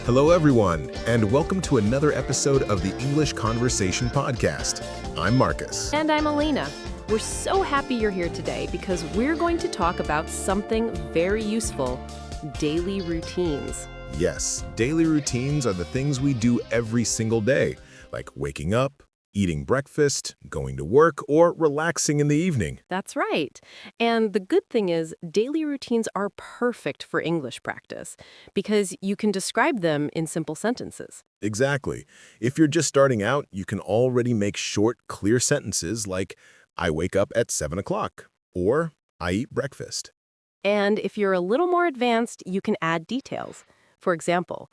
Hello, everyone, and welcome to another episode of the English Conversation Podcast. I'm Marcus. And I'm Alaina. We're so happy you're here today because we're going to talk about something very useful, daily routines. Yes, daily routines are the things we do every single day, like waking up, eating breakfast, going to work, or relaxing in the evening. That's right. And the good thing is, daily routines are perfect for English practice because you can describe them in simple sentences. Exactly. If you're just starting out, you can already make short, clear sentences like, I wake up at 7 o'clock, or I eat breakfast. And if you're a little more advanced, you can add details. For example,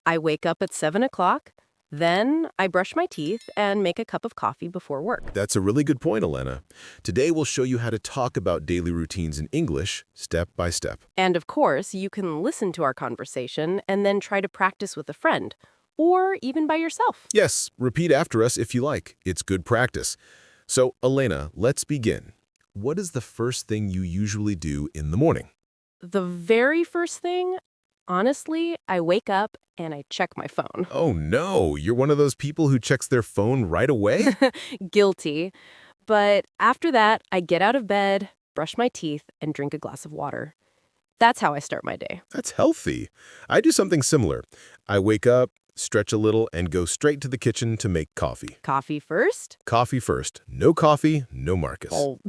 I wake up at 7 o'clock, then I brush my teeth and make a cup of coffee before work. That's a really good point, Alaina. Today, we'll show you how to talk about daily routines in English, step by step. And of course, you can listen to our conversation and then try to practice with a friend, or even by yourself. Yes, repeat after us if you like. It's good practice. So, Alaina, let's begin. What is the first thing you usually do in the morning? The very first thing, honestly, I wake up and I check my phone. Oh no, you're one of those people who checks their phone right away? Guilty. But after that, I get out of bed, brush my teeth, and drink a glass of water. That's how I start my day. That's healthy. I do something similar. I wake up, stretch a little, and go straight to the kitchen to make coffee. Coffee first? Coffee first. No coffee, no Marcus. Oh,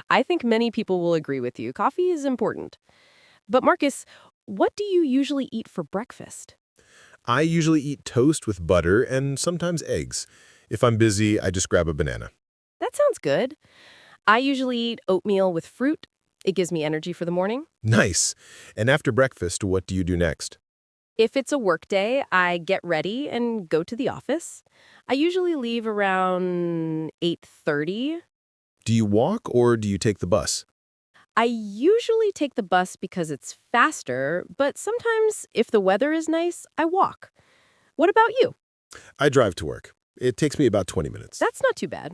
I think many people will agree with you. Coffee is important. But Marcus, what do you usually eat for breakfast? I usually eat toast with butter and sometimes eggs. If I'm busy, I just grab a banana. That sounds good. I usually eat oatmeal with fruit. It gives me energy for the morning. Nice. And after breakfast, what do you do next? If it's a work day, I get ready and go to the office. I usually leave around 8:30. Do you walk or do you take the bus? I usually take the bus because it's faster, but sometimes, if the weather is nice, I walk. What about you? I drive to work. It takes me about 20 minutes. That's not too bad.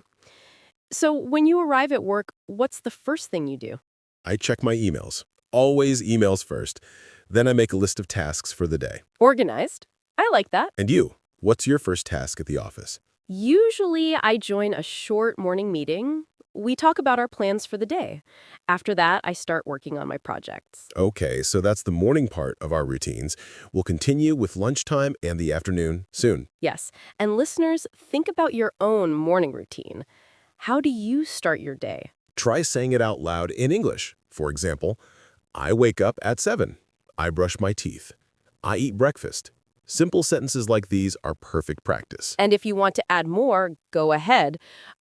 So when you arrive at work, what's the first thing you do? I check my emails. Always emails first. Then I make a list of tasks for the day. Organized. I like that. And you? What's your first task at the office? Usually, I join a short morning meeting. We talk about our plans for the day. After that, I start working on my projects. Okay, so that's the morning part of our routines. We'll continue with lunchtime and the afternoon soon. Yes, and listeners, think about your own morning routine. How do you start your day? Try saying it out loud in English. For example, I wake up at 7. I brush my teeth. I eat breakfast. Simple sentences like these are perfect practice. And if you want to add more, go ahead.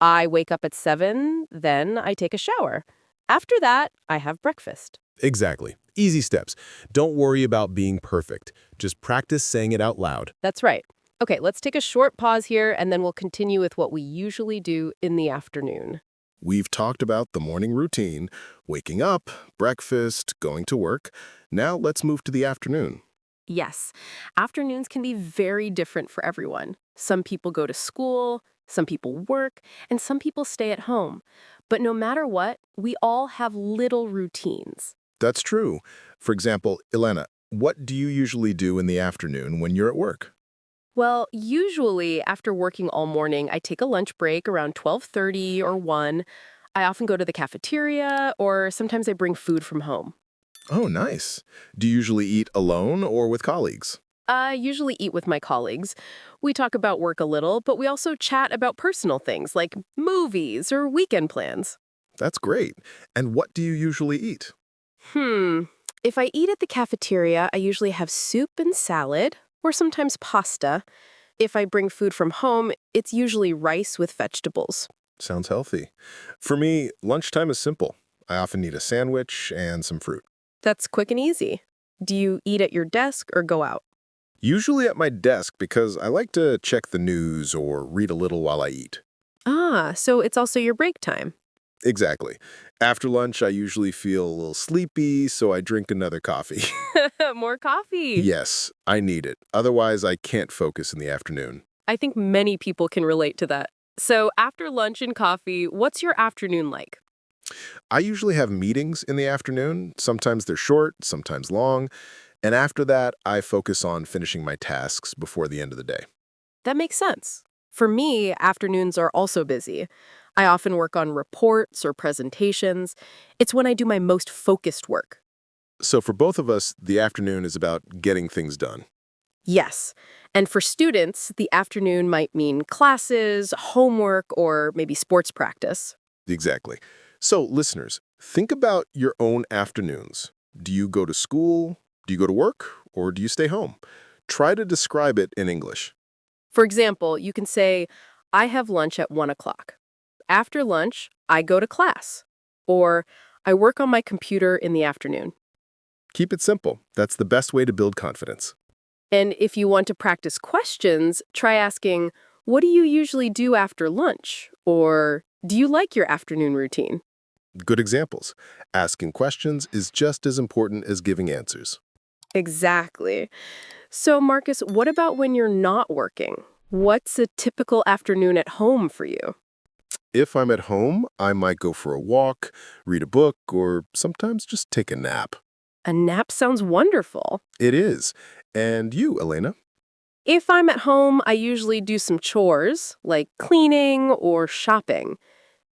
I wake up at 7, then I take a shower. After that, I have breakfast. Exactly. Easy steps. Don't worry about being perfect. Just practice saying it out loud. That's right. Okay, let's take a short pause here, and then we'll continue with what we usually do in the afternoon. We've talked about the morning routine, waking up, breakfast, going to work. Now let's move to the afternoon. Yes, afternoons can be very different for everyone. Some people go to school, some people work, and some people stay at home. But no matter what, we all have little routines. That's true. For example, Alaina, what do you usually do in the afternoon when you're at work? Well, usually after working all morning, I take a lunch break around 12:30 or 1. I often go to the cafeteria, or sometimes I bring food from home. Oh, nice. Do you usually eat alone or with colleagues? I usually eat with my colleagues. We talk about work a little, but we also chat about personal things like movies or weekend plans. That's great. And what do you usually eat? If I eat at the cafeteria, I usually have soup and salad, or sometimes pasta. If I bring food from home, it's usually rice with vegetables. Sounds healthy. For me, lunchtime is simple. I often eat a sandwich and some fruit. That's quick and easy. Do you eat at your desk or go out? Usually at my desk because I like to check the news or read a little while I eat. Ah, so it's also your break time. Exactly. After lunch, I usually feel a little sleepy, so I drink another coffee. More coffee. Yes, I need it. Otherwise, I can't focus in the afternoon. I think many people can relate to that. So after lunch and coffee, what's your afternoon like? I usually have meetings in the afternoon. Sometimes they're short, sometimes long. And after that, I focus on finishing my tasks before the end of the day. That makes sense. For me, afternoons are also busy. I often work on reports or presentations. It's when I do my most focused work. So for both of us, the afternoon is about getting things done. Yes. And for students, the afternoon might mean classes, homework, or maybe sports practice. Exactly. So listeners, think about your own afternoons. Do you go to school? Do you go to work? Or do you stay home? Try to describe it in English. For example, you can say, I have lunch at 1 o'clock. After lunch, I go to class. Or I work on my computer in the afternoon. Keep it simple. That's the best way to build confidence. And if you want to practice questions, try asking, what do you usually do after lunch? Or do you like your afternoon routine? Good examples. Asking questions is just as important as giving answers. Exactly. So, Marcus, what about when you're not working? What's a typical afternoon at home for you? If I'm at home, I might go for a walk, read a book, or sometimes just take a nap. A nap sounds wonderful. It is. And you, Elena? If I'm at home, I usually do some chores, like cleaning or shopping.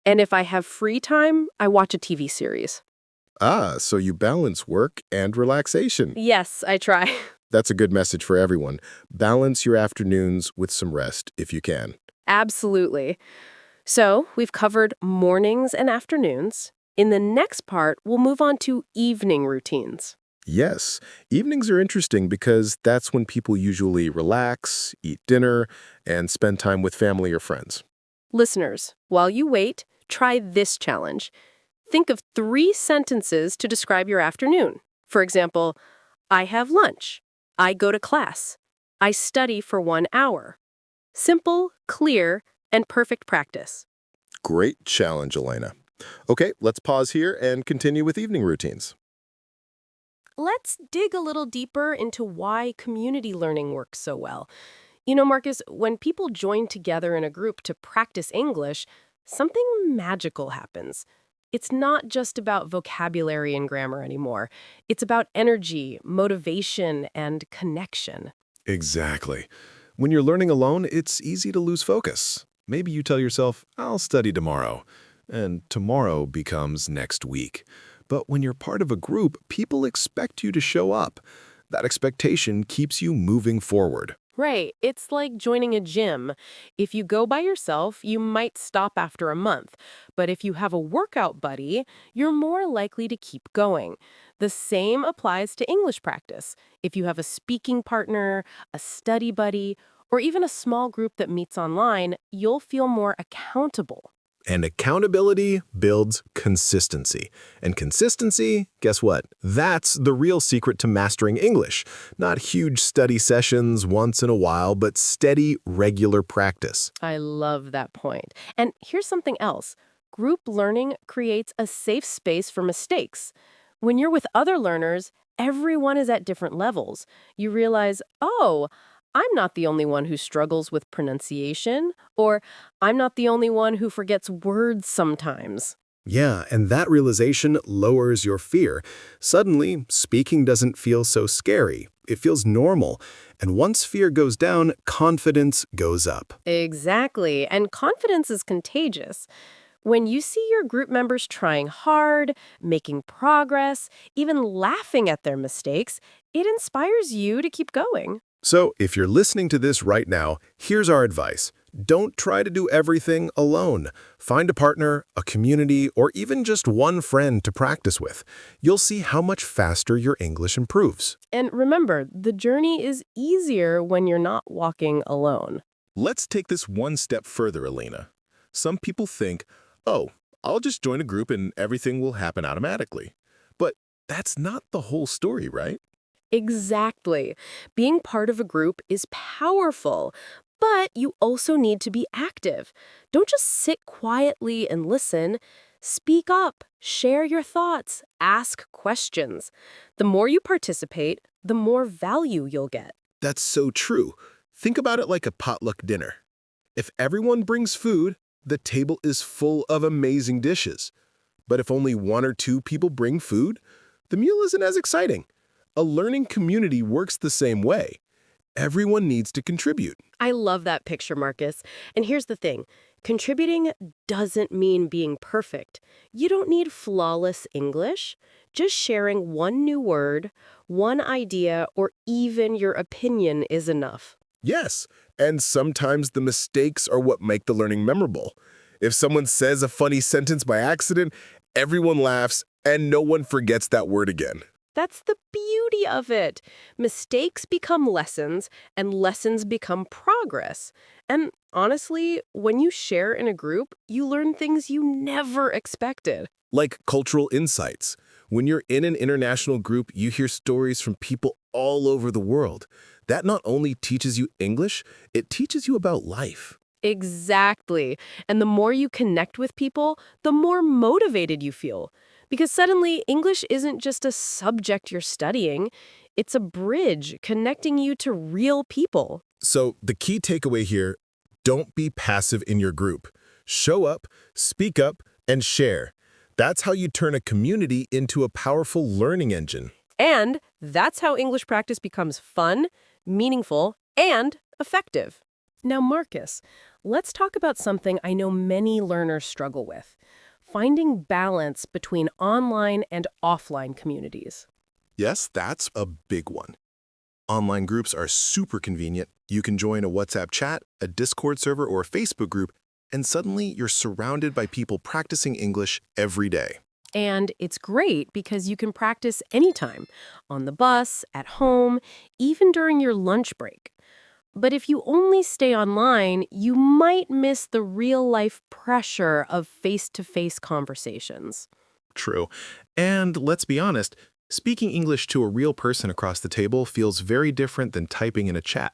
And if I have free time, I watch a TV series. Ah, so you balance work and relaxation. Yes, I try. That's a good message for everyone. Balance your afternoons with some rest if you can. Absolutely. So, we've covered mornings and afternoons. In the next part, we'll move on to evening routines. Yes, evenings are interesting because that's when people usually relax, eat dinner, and spend time with family or friends. Listeners, while you wait, try this challenge. Think of 3 sentences to describe your afternoon. For example, I have lunch. I go to class. I study for 1 hour. Simple, clear, and perfect practice. Great challenge, Elena. Okay, let's pause here and continue with evening routines. Let's dig a little deeper into why community learning works so well. You know, Marcus, when people join together in a group to practice English, something magical happens. It's not just about vocabulary and grammar anymore. It's about energy, motivation, and connection. Exactly. When you're learning alone, it's easy to lose focus. Maybe you tell yourself, I'll study tomorrow, and tomorrow becomes next week. But when you're part of a group, people expect you to show up. That expectation keeps you moving forward. Right. It's like joining a gym. If you go by yourself, you might stop after a month. But if you have a workout buddy, you're more likely to keep going. The same applies to English practice. If you have a speaking partner, a study buddy, or even a small group that meets online, you'll feel more accountable. And accountability builds consistency. And consistency, guess what? That's the real secret to mastering English. Not huge study sessions once in a while, but steady, regular practice. I love that point. And here's something else. Group learning creates a safe space for mistakes. When you're with other learners, everyone is at different levels. You realize, oh, I'm not the only one who struggles with pronunciation, or I'm not the only one who forgets words sometimes. Yeah, and that realization lowers your fear. Suddenly, speaking doesn't feel so scary. It feels normal. And once fear goes down, confidence goes up. Exactly. And confidence is contagious. When you see your group members trying hard, making progress, even laughing at their mistakes, it inspires you to keep going. So, if you're listening to this right now, here's our advice. Don't try to do everything alone. Find a partner, a community, or even just one friend to practice with. You'll see how much faster your English improves. And remember, the journey is easier when you're not walking alone. Let's take this one step further, Elena. Some people think, oh, I'll just join a group and everything will happen automatically. But that's not the whole story, right? Exactly. Being part of a group is powerful, but you also need to be active. Don't just sit quietly and listen. Speak up, share your thoughts, ask questions. The more you participate, the more value you'll get. That's so true. Think about it like a potluck dinner. If everyone brings food, the table is full of amazing dishes. But if only one or two people bring food, the meal isn't as exciting. A learning community works the same way. Everyone needs to contribute. I love that picture, Marcus. And here's the thing. Contributing doesn't mean being perfect. You don't need flawless English. Just sharing one new word, one idea, or even your opinion is enough. Yes, and sometimes the mistakes are what make the learning memorable. If someone says a funny sentence by accident, everyone laughs and no one forgets that word again. That's the beauty of it. Mistakes become lessons, and lessons become progress. And honestly, when you share in a group, you learn things you never expected. Like cultural insights. When you're in an international group, you hear stories from people all over the world. That not only teaches you English, it teaches you about life. Exactly. And the more you connect with people, the more motivated you feel. Because suddenly, English isn't just a subject you're studying, it's a bridge connecting you to real people. So the key takeaway here, don't be passive in your group. Show up, speak up, and share. That's how you turn a community into a powerful learning engine. And that's how English practice becomes fun, meaningful, and effective. Now, Marcus, let's talk about something I know many learners struggle with: finding balance between online and offline communities. Yes, that's a big one. Online groups are super convenient. You can join a WhatsApp chat, a Discord server, or a Facebook group, and suddenly you're surrounded by people practicing English every day. And it's great because you can practice anytime, on the bus, at home, even during your lunch break. But if you only stay online, you might miss the real-life pressure of face-to-face conversations. True. And let's be honest, speaking English to a real person across the table feels very different than typing in a chat.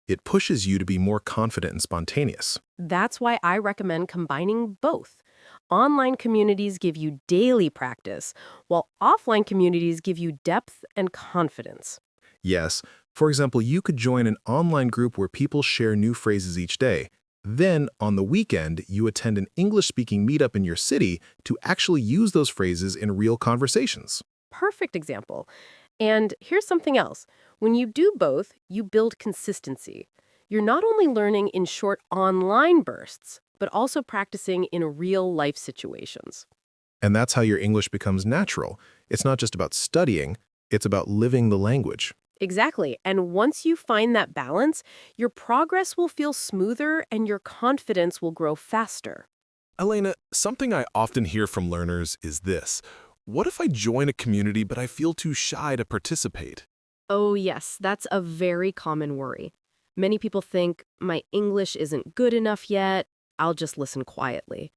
It pushes you to be more confident and spontaneous. That's why I recommend combining both. Online communities give you daily practice, while offline communities give you depth and confidence. Yes, for example, you could join an online group where people share new phrases each day. Then, on the weekend, you attend an English-speaking meetup in your city to actually use those phrases in real conversations. Perfect example. And here's something else. When you do both, you build consistency. You're not only learning in short online bursts, but also practicing in real-life situations. And that's how your English becomes natural. It's not just about studying, it's about living the language. Exactly. And once you find that balance, your progress will feel smoother and your confidence will grow faster. Alaina, something I often hear from learners is this. What if I join a community but I feel too shy to participate? Oh, yes, that's a very common worry. Many people think, my English isn't good enough yet, I'll just listen quietly.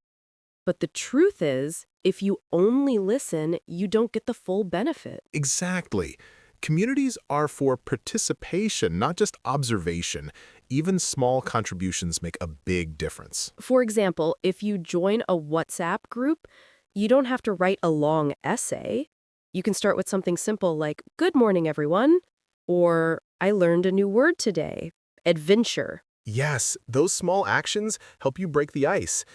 But the truth is, if you only listen, you don't get the full benefit. Exactly. Communities are for participation, not just observation. Even small contributions make a big difference. For example, if you join a WhatsApp group, you don't have to write a long essay. You can start with something simple like, "Good morning, everyone," or "I learned a new word today." Adventure. Yes, those small actions help you break the ice.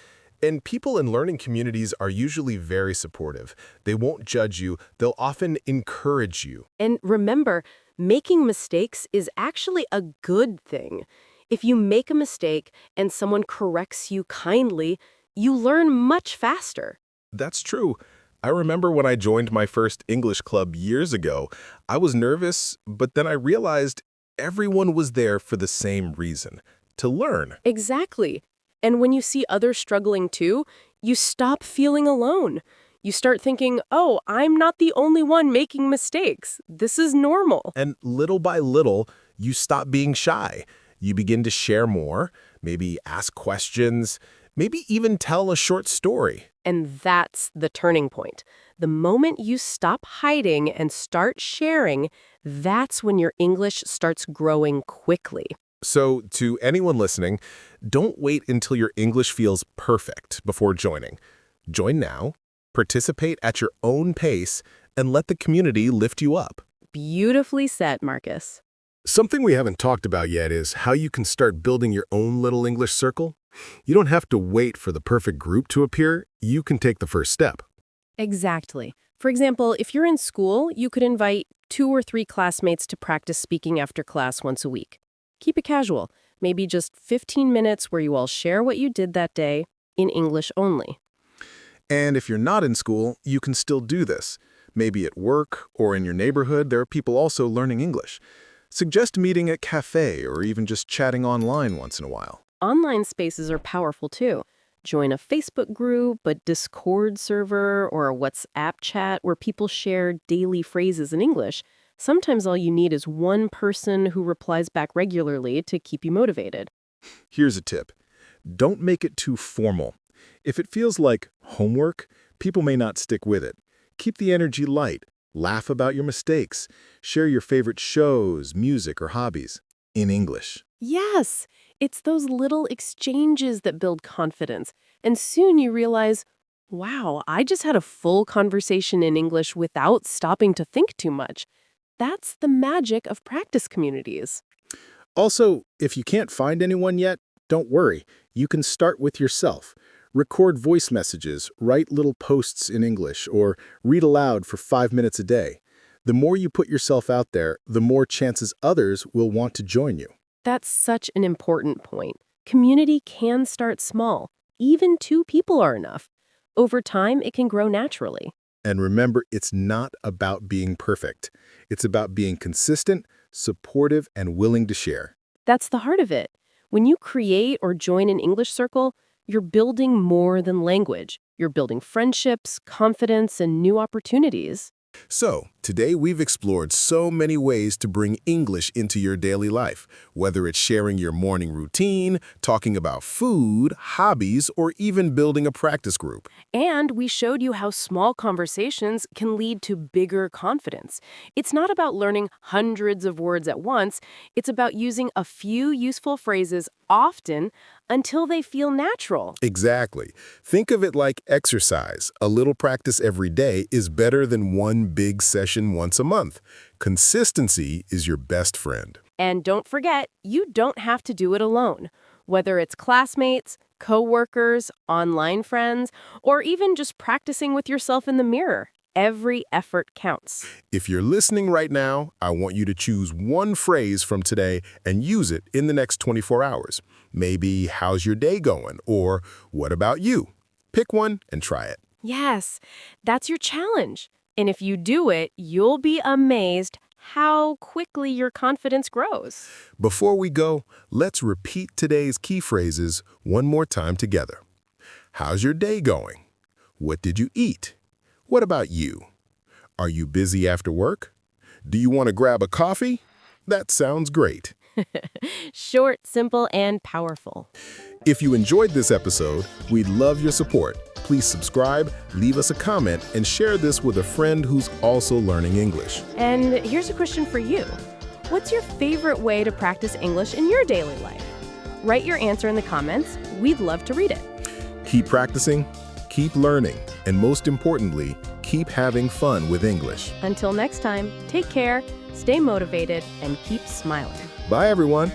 And people in learning communities are usually very supportive. They won't judge you, they'll often encourage you. And remember, making mistakes is actually a good thing. If you make a mistake and someone corrects you kindly, you learn much faster. That's true. I remember when I joined my first English club years ago, I was nervous, but then I realized everyone was there for the same reason, to learn. Exactly. And when you see others struggling too, you stop feeling alone. You start thinking, oh, I'm not the only one making mistakes. This is normal. And little by little, you stop being shy. You begin to share more, maybe ask questions, maybe even tell a short story. And that's the turning point. The moment you stop hiding and start sharing, that's when your English starts growing quickly. So, to anyone listening, don't wait until your English feels perfect before joining. Join now, participate at your own pace, and let the community lift you up. Beautifully said, Marcus. Something we haven't talked about yet is how you can start building your own little English circle. You don't have to wait for the perfect group to appear. You can take the first step. Exactly. For example, if you're in school, you could invite 2 or 3 classmates to practice speaking after class once a week. Keep it casual, maybe just 15 minutes where you all share what you did that day in English only. And if you're not in school, you can still do this. Maybe at work or in your neighborhood, there are people also learning English. Suggest meeting at cafe or even just chatting online once in a while. Online spaces are powerful too. Join a Facebook group, a Discord server, or a WhatsApp chat where people share daily phrases in English. Sometimes all you need is one person who replies back regularly to keep you motivated. Here's a tip. Don't make it too formal. If it feels like homework, people may not stick with it. Keep the energy light. Laugh about your mistakes. Share your favorite shows, music, or hobbies in English. Yes, it's those little exchanges that build confidence. And soon you realize, wow, I just had a full conversation in English without stopping to think too much. That's the magic of practice communities. Also, if you can't find anyone yet, don't worry. You can start with yourself. Record voice messages, write little posts in English, or read aloud for 5 minutes a day. The more you put yourself out there, the more chances others will want to join you. That's such an important point. Community can start small. Even 2 people are enough. Over time, it can grow naturally. And remember, it's not about being perfect. It's about being consistent, supportive, and willing to share. That's the heart of it. When you create or join an English circle, you're building more than language. You're building friendships, confidence, and new opportunities. So, today we've explored so many ways to bring English into your daily life, whether it's sharing your morning routine, talking about food, hobbies, or even building a practice group. And we showed you how small conversations can lead to bigger confidence. It's not about learning hundreds of words at once. It's about using a few useful phrases often until they feel natural. Exactly. Think of it like exercise. A little practice every day is better than one big session once a month. Consistency is your best friend. And don't forget, you don't have to do it alone. Whether it's classmates, coworkers, online friends, or even just practicing with yourself in the mirror, every effort counts. If you're listening right now, I want you to choose one phrase from today and use it in the next 24 hours. Maybe, how's your day going? Or, what about you? Pick one and try it. Yes, that's your challenge. And if you do it, you'll be amazed how quickly your confidence grows. Before we go, let's repeat today's key phrases one more time together. How's your day going? What did you eat? What about you? Are you busy after work? Do you want to grab a coffee? That sounds great. Short, simple, and powerful. If you enjoyed this episode, we'd love your support. Please subscribe, leave us a comment, and share this with a friend who's also learning English. And here's a question for you. What's your favorite way to practice English in your daily life? Write your answer in the comments. We'd love to read it. Keep practicing, keep learning, and most importantly, keep having fun with English. Until next time, take care, stay motivated, and keep smiling. Bye, everyone.